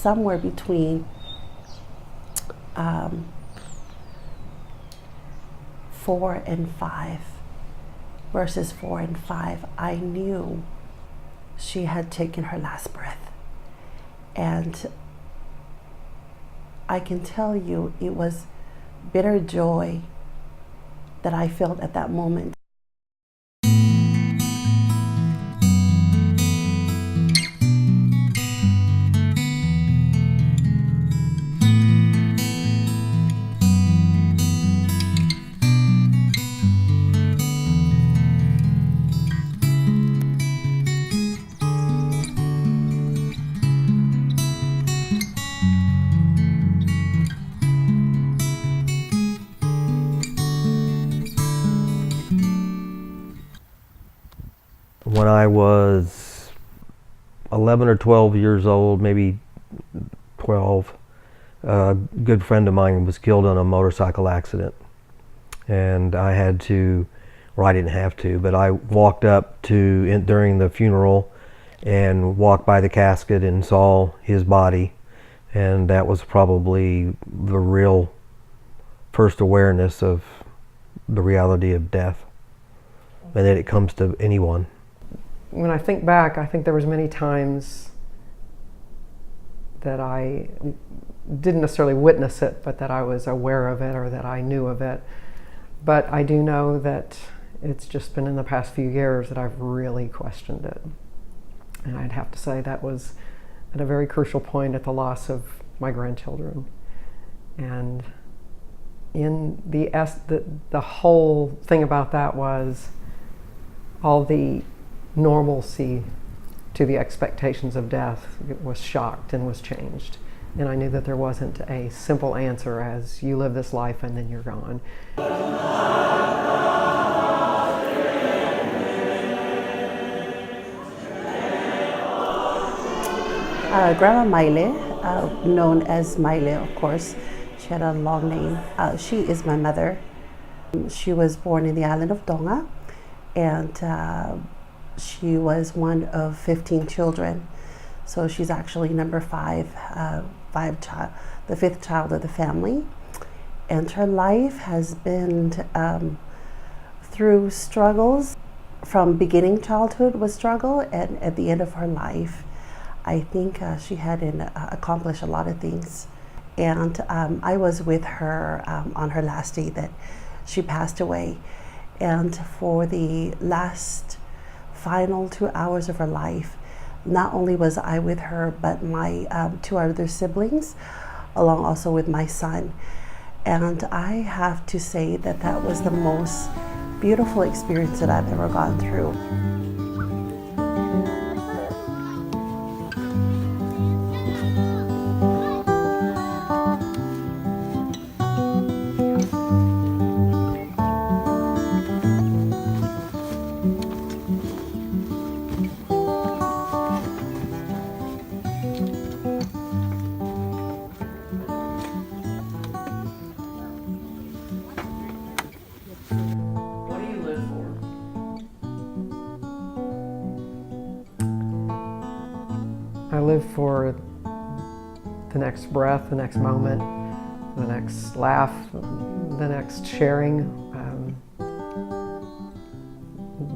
somewhere between 4 and 5, verses 4 and 5, I knew she had taken her last breath. And I can tell you it was bitter joy that I felt at that moment. When I was 11 or 12 years old, maybe 12, a good friend of mine was killed in a motorcycle accident. And I had to, or I didn't have to, but I walked up to, during the funeral, and walked by the casket and saw his body. And that was probably the real first awareness of the reality of death, and that it comes to anyone. When I think back, I think there was many times that I didn't necessarily witness it, but that I was aware of it or that I knew of it. But I do know that it's just been in the past few years that I've really questioned it. And I'd have to say that was at a very crucial point at the loss of my grandchildren. And in the whole thing about that was all the normalcy to the expectations of death was shocked and was changed. And I knew that there wasn't a simple answer as you live this life and then you're gone. Grandma Maile, known as Maile, of course, she had a long name. She is my mother. She was born in the island of Tonga, and she was one of 15 children. So she's actually number 5, the 5th child of the family. And her life has been through struggles. From beginning childhood was struggle, and at the end of her life, I think she had accomplished a lot of things. And I was with her on her last day that she passed away. And for the last final 2 hours of her life, not only was I with her, but my 2 other siblings, along also with my son. And I have to say that that was the most beautiful experience that I've ever gone through. I live for the next breath, the next moment, the next laugh, the next sharing,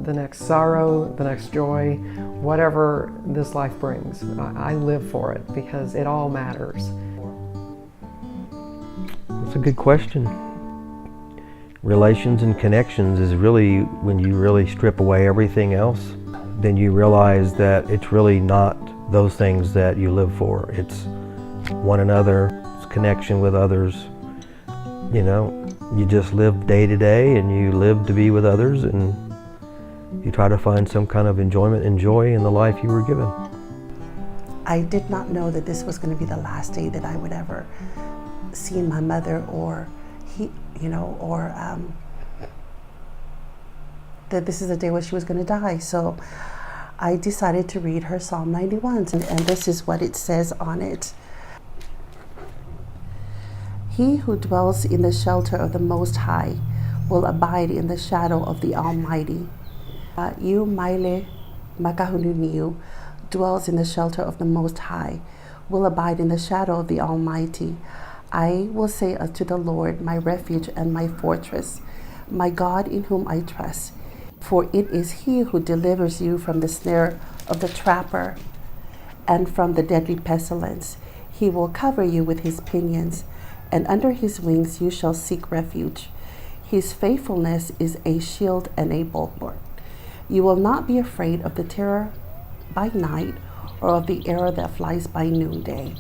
the next sorrow, the next joy, whatever this life brings. I live for it because it all matters. That's a good question. Relations and connections is really, when you really strip away everything else, then you realize that it's really not those things that you live for. It's one another, it's connection with others. You know, you just live day to day and you live to be with others, and you try to find some kind of enjoyment and joy in the life you were given. I did not know that this was going to be the last day that I would ever see my mother, or that this is the day where she was going to die. So I decided to read her Psalm 91, and this is what it says on it. He who dwells in the shelter of the Most High will abide in the shadow of the Almighty. You, Maile Makahununiu, dwells in the shelter of the Most High, will abide in the shadow of the Almighty. I will say unto the Lord, my refuge and my fortress, my God in whom I trust. For it is he who delivers you from the snare of the trapper and from the deadly pestilence. He will cover you with his pinions, and under his wings you shall seek refuge. His faithfulness is a shield and a bulwark. You will not be afraid of the terror by night, or of the arrow that flies by noonday.